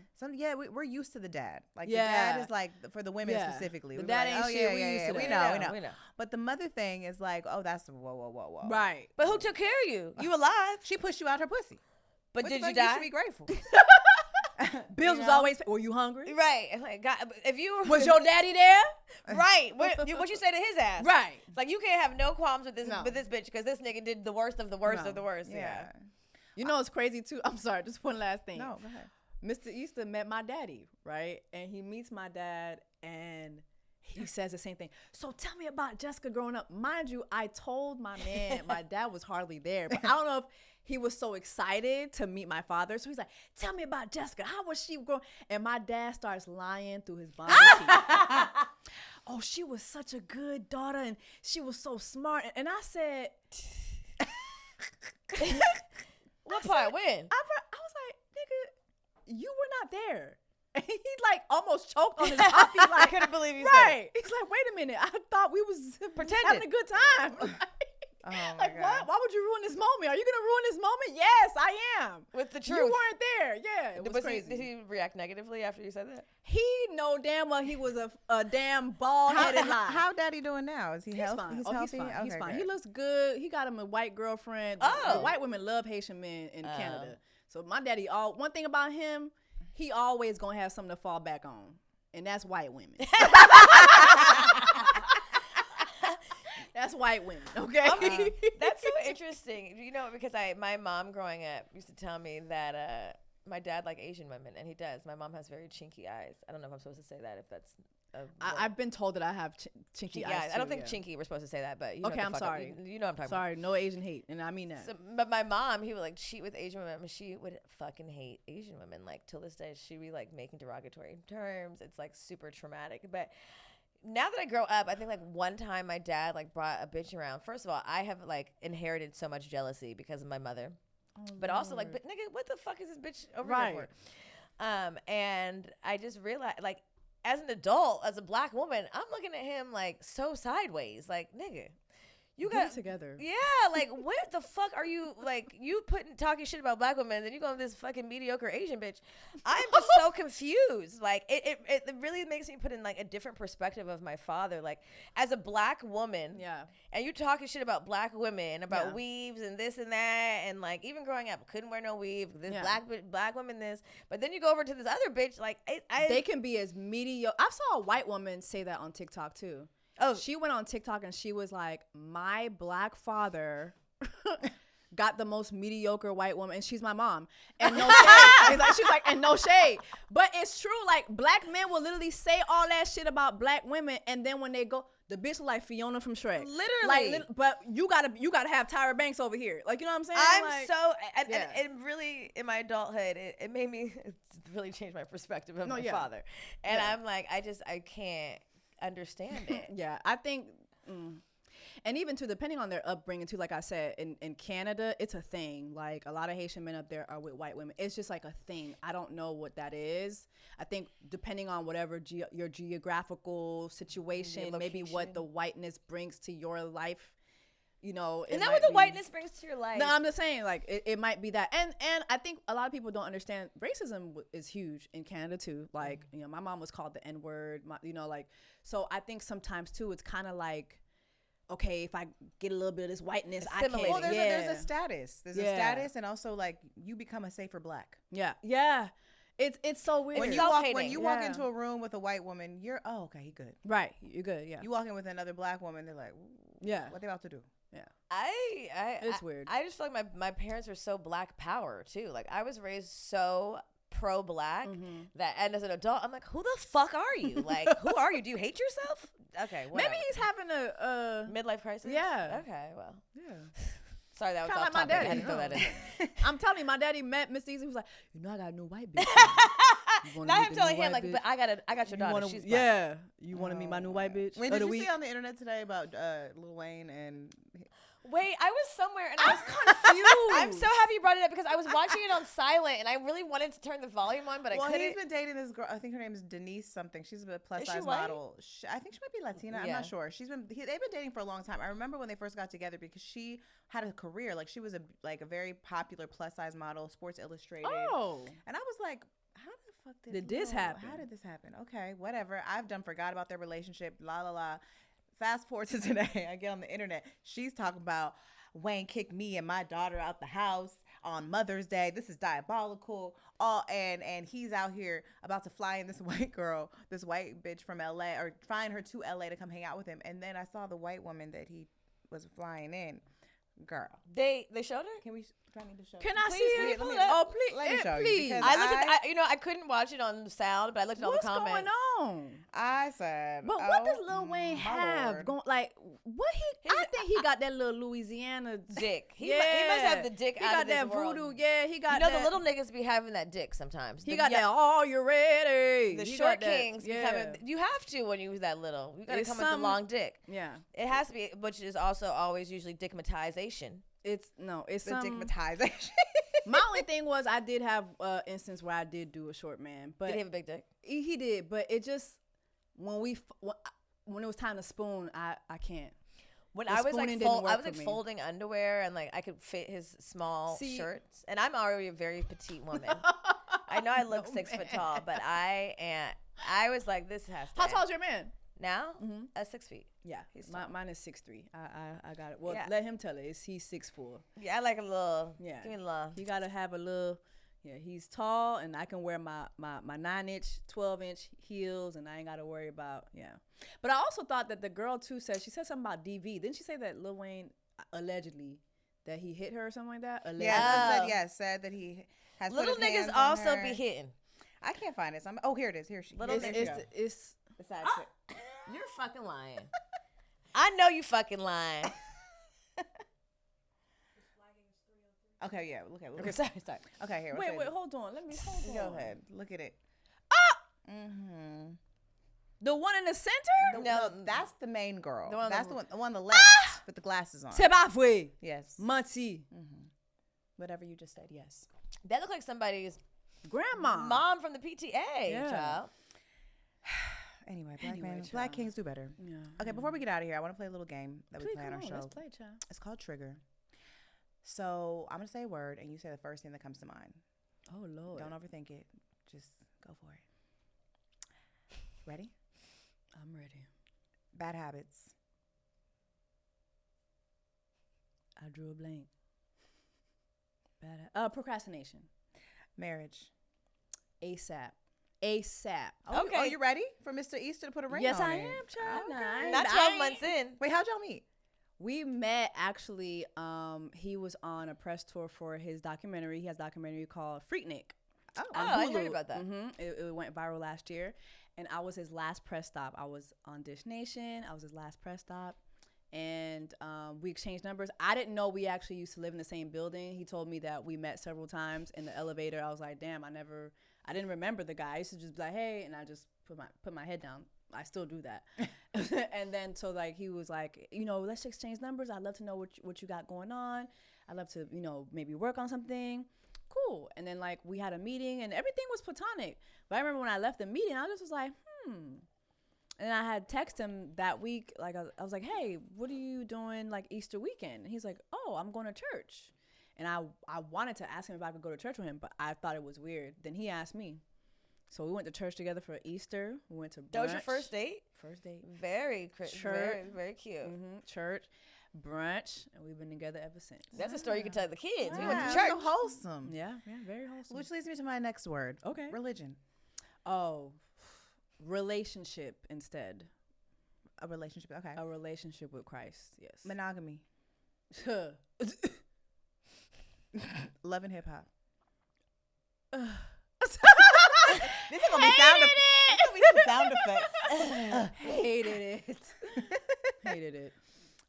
We're used to the dad. Like the dad is like for the women specifically. The dad ain't shit. We used to that. We know. But the mother thing is like, oh, that's whoa. Right. But who took care of you? You alive? She pushed you out her pussy. But did you die? You should be grateful. Bills was always. Were you hungry? Right. Like, God, if you was your daddy there? Right. What you say to his ass? Right. Like, you can't have no qualms with this bitch because this nigga did the worst of the worst of the worst. Yeah. You know, it's crazy too. I'm sorry. Just one last thing. No, go ahead. Mr. Easter met my daddy, right? And he meets my dad, and he says the same thing. So tell me about Jessica growing up. Mind you, I told my man, my dad was hardly there, but I don't know if he was so excited to meet my father. So he's like, tell me about Jessica. How was she growing? And my dad starts lying through his body teeth. Oh, she was such a good daughter, and she was so smart. And I said... What part? When? I was like, nigga, you were not there. And he like almost choked on his coffee. Like, I couldn't believe you said it. He's like, wait a minute. I thought we was pretending having a good time. Oh my like, God. what? Why would you ruin this moment? Are you gonna ruin this moment? Yes, I am. With the truth. You weren't there. Yeah, it was crazy. Did he react negatively after you said that? He know damn well he was a damn bald-headed lie. How daddy doing now? Is he healthy? Fine. He's healthy? healthy? Fine. He's Okay, fine. good. He looks good. He got him a white girlfriend. Oh. The white women love Haitian men in Canada. So my daddy, one thing about him, he always gonna have something to fall back on, and that's white women. That's white women, okay? That's so interesting. You know, because my mom growing up used to tell me that my dad like Asian women, and he does. My mom has very chinky eyes. I don't know if I'm supposed to say that. If that's I've been told that I have chinky eyes. I don't think too, chinky we're supposed to say that, but you know okay, what the I'm fuck sorry. You know what I'm talking about. Sorry, no Asian hate, and I mean that. So, but my mom, he would like cheat with Asian women. She would fucking hate Asian women. Like till this day, she'd be like making derogatory terms. It's like super traumatic. But now that I grow up, I think like one time my dad like brought a bitch around. First of all, I have like inherited so much jealousy because of my mother. But also like, but nigga, what the fuck is this bitch over here for? And I just realized like, as an adult, as a black woman, I'm looking at him like so sideways, like nigga, you Get got it together. Yeah, like what the fuck are you like? You talking shit about black women, and then you go with this fucking mediocre Asian bitch. I'm just so confused. Like it really makes me put in like a different perspective of my father. Like as a black woman, and you talking shit about black women, about weaves and this and that, and like even growing up, couldn't wear no weave. This black woman this, but then you go over to this other bitch. Like they can be as mediocre. I saw a white woman say that on TikTok too. Oh, she went on TikTok and she was like, my black father got the most mediocre white woman, and she's my mom. And no shade. She's like, and no shade. But it's true. Like, black men will literally say all that shit about black women, and then when they go, the bitch like Fiona from Shrek. Literally. Like, but you gotta have Tyra Banks over here. Like, you know what I'm saying? I'm like, so, and really in my adulthood, it made me really change my perspective of my father. And I'm like, I can't understand it. I think and even too, depending on their upbringing too, like I said, in Canada it's a thing. Like a lot of Haitian men up there are with white women. It's just like a thing. I don't know what that is. I think depending on whatever your geographical situation, maybe what the whiteness brings to your life, you know. Is that what the whiteness brings to your life? No, I'm just saying, like, it might be that. And I think a lot of people don't understand racism is huge in Canada too. Like, you know, my mom was called the N-word, you know, like, so I think sometimes too, it's kind of like, okay, if I get a little bit of this whiteness, I can't. Well, there's a status. There's a status, and also like you become a safer black. Yeah. It's so weird. When you walk into a room with a white woman, you're okay, he good. Right, you're good. Yeah. You walk in with another black woman, they're like, what they about to do? Yeah. It's weird. I just feel like my parents are so black power too. Like I was raised so pro-black that, and as an adult, I'm like, who the fuck are you? Like, who are you? Do you hate yourself? Okay, whatever. Maybe he's having a midlife crisis. Yeah. Okay, well. Yeah. Sorry, that was Kinda off like my topic. daddy, I had to throw that in there. I'm telling you, my daddy met Miss Easy. He was like, you know, I got a new white bitch. Now I'm telling him like, but I got your daughter. She's black. You want to meet my new white bitch? Wait, did you see on the internet today about Lil Wayne and? Wait, I was somewhere and I was confused. I'm so happy you brought it up because I was watching it on silent and I really wanted to turn the volume on, but I couldn't. Well, he's been dating this girl. I think her name is Denise something. She's a plus size model. I think she might be Latina. I'm not sure. They've been dating for a long time. I remember when they first got together because she had a career. Like she was a very popular plus size model, Sports Illustrated. Oh, and I was like, how the fuck did this happen? How did this happen? Okay, whatever. I've forgot about their relationship. La la la. Fast forward to today, I get on the internet. She's talking about Wayne kicked me and my daughter out the house on Mother's Day. This is diabolical. And he's out here about to fly in this white girl, this white bitch from LA, or flying her to LA to come hang out with him. And then I saw the white woman that he was flying in. Girl, they showed her. Can I need to show? Can I see it? Oh, please, let me show you. I looked at, I couldn't watch it on sound, but I looked at all the comments. What's going on? I said, but what does Lil Wayne have going? Like, what I think he got that little Louisiana dick. He must have the dick. He got that voodoo. Yeah, he got. You know, the little niggas be having that dick sometimes. He got that. Oh, you're ready. The short kings. You have to when you was that little. You got to come with the long dick. Yeah, it has to be, which is also always usually dickmatization. It's the stigmatization. My only thing was I did have an instance where I did do a short man, but did he have a big dick? He did, but it just when it was time to spoon, I can't. When I was folding underwear and like I could fit his small shirts, and I'm already a very petite woman. I know I look 6 foot tall, but I was like, this has to. How tall is your man? Now, 6 feet. Yeah, mine is 6'3". I got it. Well, let him tell it. He's 6'4". Yeah, I like a little. Yeah, give me a little. He gotta have a little. Yeah, he's tall, and I can wear my 9-inch, 12-inch heels, and I ain't gotta worry about But I also thought that the girl too said something about DV. Didn't she say that Lil Wayne allegedly that he hit her or something like that. Yeah, said that he has Little put his hands niggas on also her. be hitting. I can't find it. Oh, here it is. Here she. Little There niggas. she go. It's Besides it. You're fucking lying. I know you fucking lying. Okay, yeah. Look Okay, sorry. Okay, here. wait, okay. hold on. Let me Go ahead. Look at it. Mm-hmm. The one in the center? No, that's the main girl. The one on That's the- the one on the left with the glasses on. C'est pas vrai. Yes. Menti. Whatever you just said, yes. That looked like somebody's Grandma. mom from the PTA, Yeah. child. Anyway, Anyway, black child. kings do better. Yeah. Okay, before we get out of here, I want to play a little game that we Please, play on come our show. Let's play, child. It's called Trigger. So I'm gonna say a word, and you say the first thing that comes to mind. Oh, Lord. Don't overthink it. Just go for it. Ready? I'm ready. Bad habits. I drew a blank. Procrastination. Marriage. ASAP. Oh, Okay. Oh, you ready for Mr. Easter to put a ring Yes, on I it? am, child. Okay. Not 12 months in. Wait, how'd y'all meet? We met actually. He was on a press tour for his documentary. He has a documentary called Freaknik. Oh, I heard about that. It went viral last year, and I was his last press stop. I was on Dish Nation. I was his last press stop, and we exchanged numbers. I didn't know we actually used to live in the same building. He told me that we met several times in the elevator. I was like, damn, I didn't remember the guy. I used to just be like, hey, and I just put my head down. I still do that. And then so like he was like, let's exchange numbers. I'd love to know what you got going on. I'd love to, maybe work on something. Cool. And then like we had a meeting and everything was platonic. But I remember when I left the meeting, I just was like, And I had texted him that week. Like I was like, hey, what are you doing like Easter weekend? And he's like, oh, I'm going to church. And I wanted to ask him if I could go to church with him, but I thought it was weird. Then he asked me. So we went to church together for Easter. We went to brunch. That was your first date? First date. Very Church. very cute. Church, brunch, and we've been together ever since. That's a story you can tell the kids. We went Yeah, to church. so wholesome. Yeah, very wholesome. Which leads me to my next word. Okay. Religion. Oh, relationship instead. A relationship. Okay. A relationship with Christ, yes. Monogamy. Love and hip hop. This is gonna be sound effects. Hated it. Hated it.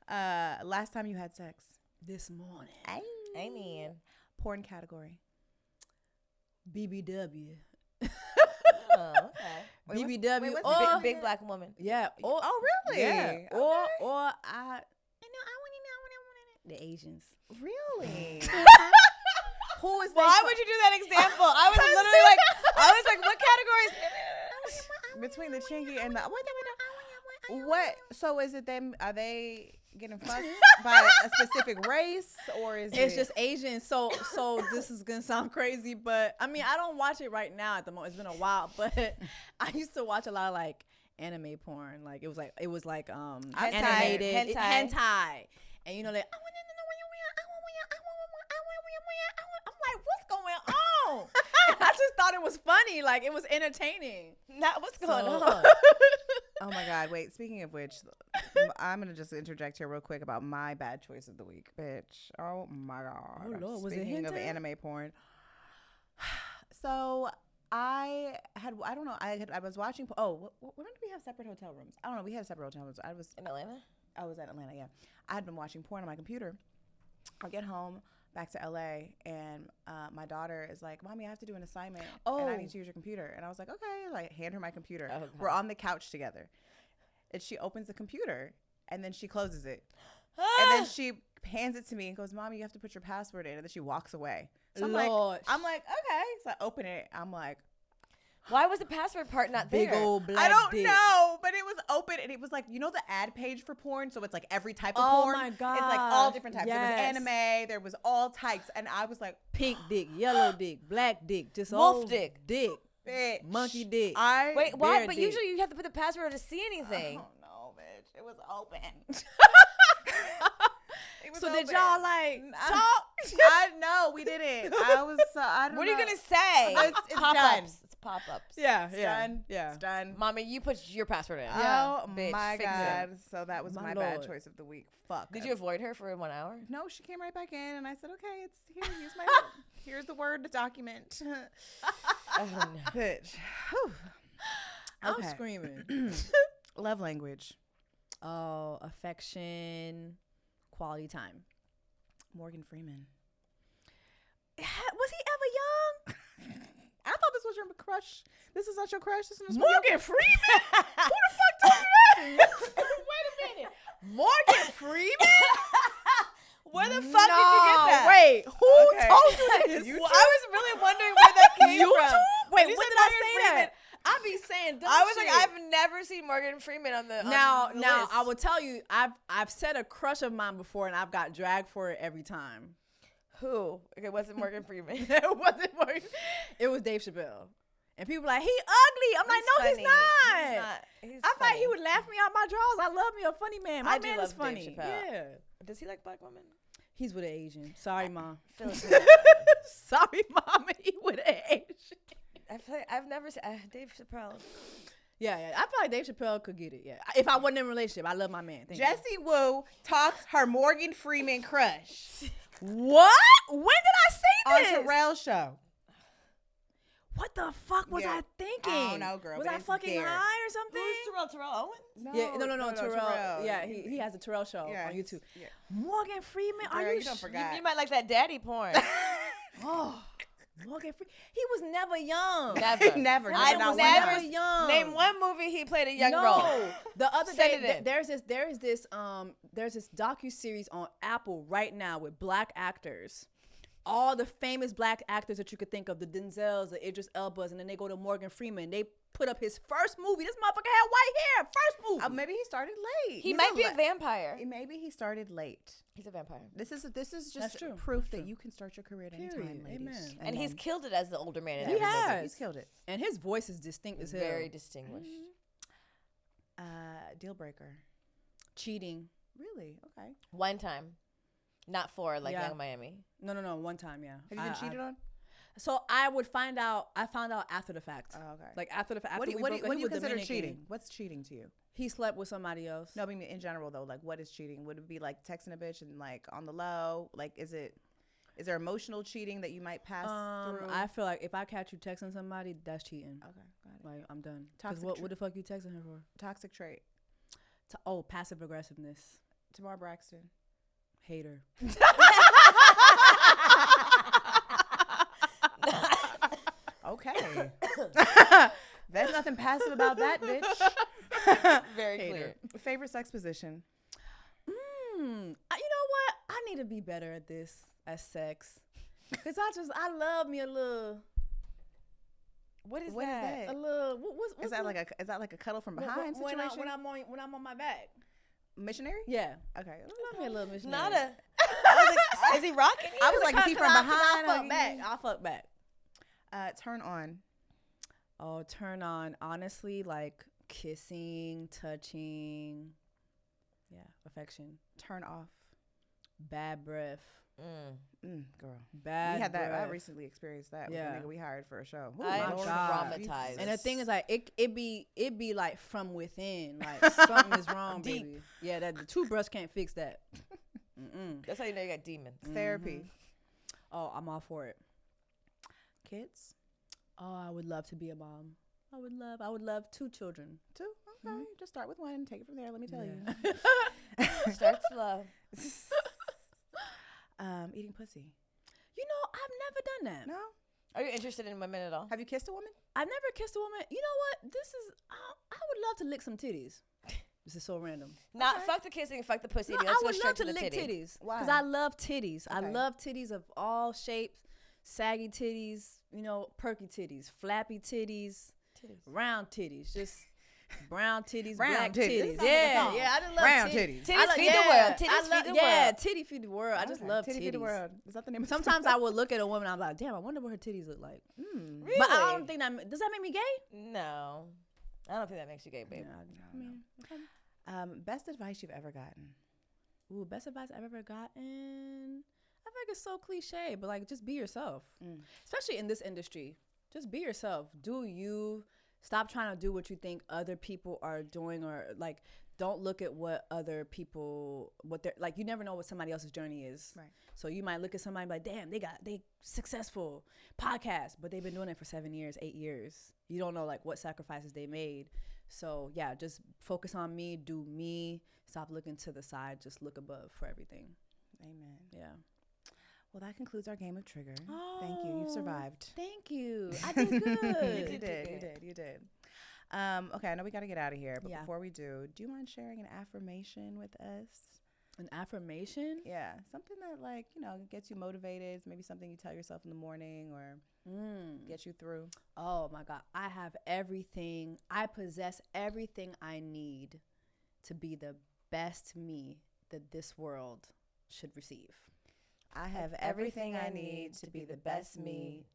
Last time you had sex. This morning. Amen. Porn category. BBW. Oh, okay. BBW. what's or Big black woman. yeah. Or, Oh, really? yeah. Okay. Or I the Asians. Really? Who is Why would you do that example? I was literally like, what categories? between the chinky and the what? So is it them? Are they getting fucked by a specific race, or is It's it just Asian. So this is gonna sound crazy, but I mean I don't watch it right now at the moment. It's been a while, but I used to watch a lot of like anime porn. Like it was like animated hentai. And like I'm like, what's going on? I just thought it was funny, like it was entertaining. Not what's going on. Oh my God! Wait. Speaking of which, I'm gonna just interject here real quick about my bad choice of the week, bitch. Oh my God! Oh, Lord, was it Speaking of hentai? anime porn, so I was watching. Oh, when did we have separate hotel rooms? I don't know. We had separate hotel rooms. In Atlanta? I was at Atlanta. Yeah, I had been watching porn on my computer. I get home back to LA, and my daughter is like, "Mommy, I have to do an assignment, and I need to use your computer." And I was like, "Okay." Like, hand her my computer. Oh, We're on the couch together, and she opens the computer, and then she closes it, and then she hands it to me and goes, "Mommy, you have to put your password in," and then she walks away. So I'm like, "Okay." So I open it. I'm like, Why was the password part not there? Big old black I don't dick. know, but it was open, and it was like, the ad page for porn, so it's like every type of porn. my It's like all different types. yes. There was anime, there was all types, and I was like, Pink dick, yellow dick, black dick, just Wolf old dick. bitch, monkey dick. Wait, why? Bear But dick. usually you have to put the password to see anything. Oh no, bitch, it was open. It was So did open. y'all like talk? No, we didn't. I was. I don't What are you know. gonna say? It's done. Pop-ups. It's pop-ups. Yeah, Done. yeah. It's done. Mommy, you put your password in. Oh Bitch, my fix it. God. So that was My my bad Lord. choice of the week. Fuck. Did you avoid her for 1 hour? No, she came right back in, and I said, "Okay, it's here. Here's the word document." Oh, no. Bitch. Whew. I'm Okay. screaming. Love language. Oh, affection, quality time. Morgan Freeman. Was he ever young? I thought this was your crush. This is not your crush. This is Morgan Freeman? Who the fuck told you that? Wait a minute. Morgan Freeman? Where the fuck did you get that? Wait, who Okay. told you this? Well, I was really wondering where that came from. YouTube? When Wait, you when said did I Morgan say Freeman, that? I be saying dumb I was shit. like, I've never seen Morgan Freeman on the Now, on the now list. I will tell you, I've said a crush of mine before, and I've got dragged for it every time. Who? Okay, was it Morgan Freeman? It wasn't Morgan. It was Dave Chappelle. And people like, he ugly. I'm like, no, he's funny. not. He's I thought he funny. would laugh me out my drawers. I love me a funny man. My I do man love is Dave funny. Chappelle. Yeah. Does he like black women? He's with an Asian. Sorry, Mom. Filipino. Sorry, Mom. He with an Asian. I feel like I've never seen Dave Chappelle. Yeah, yeah. I feel like Dave Chappelle could get it. Yeah. If I wasn't in a relationship, I love my man. Thank you. Jessie Woo talks her Morgan Freeman crush What? When did I say on this? Terrell's show. What the fuck was Yeah. I thinking? I don't know, girl, Was but I it's fucking there. high or something? Who's Terrell Owens? Yeah, no, Terrell. Yeah, he has a Terrell show Yeah, on YouTube. yeah. Morgan Freeman, Girl, are you? you don't forget. You might like that daddy porn. Oh, Morgan Freeman. He was never young. Never. Never. I Not was one never time. young. Name one movie he played a young no. role. The other Send day, it in. there's this docu-series on Apple right now with black actors. All the famous black actors that you could think of, the Denzels, the Idris Elbas, and then they go to Morgan Freeman. They put up his first movie. This motherfucker had white hair. First movie. Maybe he started late. He might be a vampire. Maybe he started late. He's a vampire. This is just That's true. proof That's that true. you can start your career at any Period. time, ladies. Amen. And he's men. killed it as the older man in He every movie. has. He's killed it. And his voice is distinct as hell. Very distinguished. Deal breaker. Cheating. Really? Okay. One time. Not four, like Yeah. Young Miami. No, one time, yeah. Have you been cheated on? So I found out after the fact. Oh, okay. Like after the fact. What do after we you, broke up, what do he you was consider Dominican. cheating? What's cheating to you? He slept with somebody else. No, I mean in general though. Like, what is cheating? Would it be like texting a bitch and like on the low? Like, is there emotional cheating that you might pass through? I feel like if I catch you texting somebody, that's cheating. Okay, got it. Like I'm done. 'Cause Toxic what the fuck you texting her for? Toxic trait. Passive aggressiveness. Tamar Braxton. Hater. Okay. There's nothing passive about that, bitch. Very clear. Favorite sex position? You know what? I need to be better at this, at sex. Cause I love me a little, What is What is that? that? a little. What's Is that like a cuddle from behind when situation? when I'm on my back? Missionary? Yeah. Okay. Love me a little missionary. Not a. I was like, is he rocking you? I was like, is he from behind? I'll fuck back. I'll fuck back. Turn on. Oh, turn on. Honestly, like kissing, touching. Yeah, affection. Turn off. Bad breath. Girl. Bad We had that. I breath. recently experienced that Yeah. with the nigga we hired for a show. Ooh, I'm Lord. traumatized. And the thing is, like, it be like from within, like something is wrong, Deep. baby. Yeah, that the toothbrush can't fix that. That's how you know you got demons. Therapy. Oh, I'm all for it. Kids. Oh, I would love to be a mom. I would love 2 children. 2. Okay. Just start with 1 and take it from there. Let me tell you. Start slow. Eating pussy. You know, I've never done that. No. Are you interested in women at all? Have you kissed a woman? I've never kissed a woman. You know what? I would love to lick some titties. This is so random. Not fuck the kissing, fuck the pussy. No, Let's I go would straight love to to the lick titty. titties Why? because I love titties. I Okay. love titties of all shapes, saggy titties, you know, perky titties, flappy titties, round titties, just brown titties, Round black titties. titties. That sounds like a Yeah, song. yeah, I just love Round titties. titties. Titties I love- feed the yeah, world. I Titties love- feed the yeah, world. titty feed the world. I just love Titty titties. feed the world. Is that the name of the Sometimes song? I would look at a woman, I'm like, damn, I wonder what her titties look like. Really? But I don't think does that make me gay? No. I don't think that makes you gay, babe. I mean, Best advice you've ever gotten? ooh, best advice I've ever gotten. I feel like it's so cliche, but like just be yourself. Especially in this industry. just be yourself. Do you. Stop trying to do what you think other people are doing, or like don't look at what other people what they're like. You never know what somebody else's journey is. Right. So you might look at somebody like, damn, they successful podcast, but they've been doing it for 7 years, 8 years. You don't know like what sacrifices they made. So yeah, just focus on me, do me. Stop looking to the side, just look above for everything. Amen. Yeah. Well, that concludes our game of Trigger. Thank you. You've survived. Thank you. I did good. You did. Okay, I know we got to get out of here, but Yeah. before we do you mind sharing an affirmation with us? An affirmation? Yeah, something that like, gets you motivated, maybe something you tell yourself in the morning or get you through. Oh my God. I have everything. I possess everything I need to be the best me that this world should receive. I have everything I need to be the best me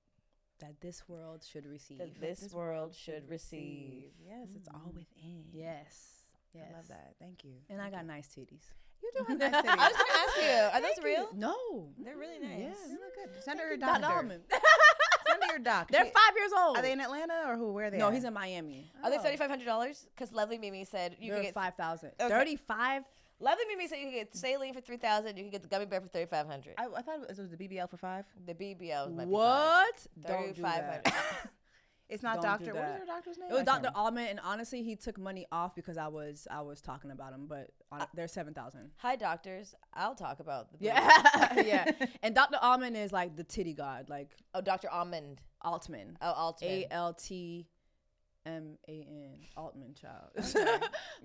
that this world should receive. That this world should receive. Yes, it's all within. Yes. Yes. I love that. Thank you. And I got nice titties. You do have nice I titties. was gonna ask you, are those real? No. They're really nice. Yeah. They look good. Send her your Dr. doctor. Almond. Send her your doctor. They're 5 years old. Are they in Atlanta or who? Where are they? No, at? he's in Miami. Are they $3,500? Because Lovely Mimi said you They're could get 5,000. Okay. 35. Lovely Mimi said you could get saline for $3,000. You could get the gummy bear for $3,500. I thought it was the BBL for $5. The BBL might be What? Don't do $3,500. that. It's not Don't Doctor. do What that. is your doctor's name? It was I can't Dr. Almond, and honestly, he took money off because I was talking about him. But they're 7,000. Hi, doctors. I'll talk about the Yeah, yeah. And Dr. Almond is like the titty god, like Oh, Dr. Almond. Altman. Oh, Altman. ALTMAN. Altman, child.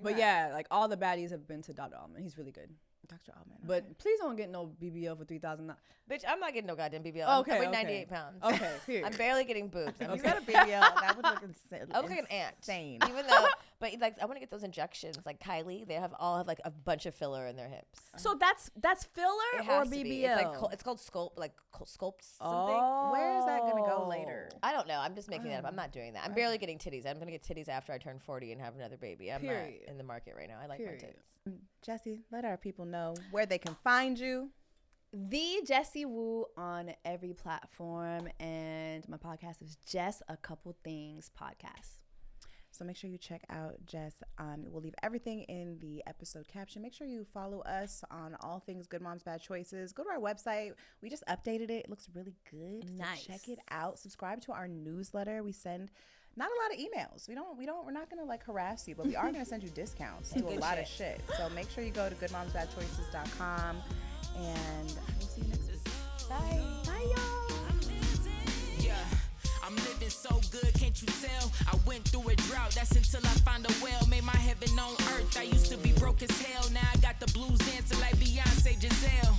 But yeah, like all the baddies have been to Dr. Almond. He's really good. Dr. Almond. But please don't get no BBL for $3,000. Bitch, I'm not getting no goddamn BBL. Okay, I weigh okay. 98 pounds. Okay, period. I'm barely getting boobs. if you got a BBL, that would look insane. I look like an ant. Insane. Even though, but like, I want to get those injections. Like Kylie, they all have like a bunch of filler in their hips. So that's filler It or has to BBL? be. It's like it's called sculpt, like sculpts something. Oh. Where is that gonna go later? I don't know. I'm just making that up. I'm not doing that. I'm barely getting titties. I'm gonna get titties after I turn 40 and have another baby. I'm Period. not in the market right now. I like my Period. tits. Jesse, let our people know where they can find you. The Jessie Woo on every platform, and my podcast is Jess A Couple Things podcast. So make sure you check out Jess. We'll leave everything in the episode caption. Make sure you follow us on all things Good Moms Bad Choices. Go to our website. We just updated it. It looks really good. So Nice. check it out. Subscribe to our newsletter. We send not a lot of emails. We're not gonna like harass you, but we are gonna send you discounts to a good lot of shit. So make sure you go to goodmomsbadchoices.com, and we'll see you next week. Bye. Bye, y'all. Yeah, I'm living so good, can't you tell? I went through a drought, that's until I found a well. Made my heaven on earth, I used to be broke as hell. Now I got the blues dancing like Beyonce Giselle.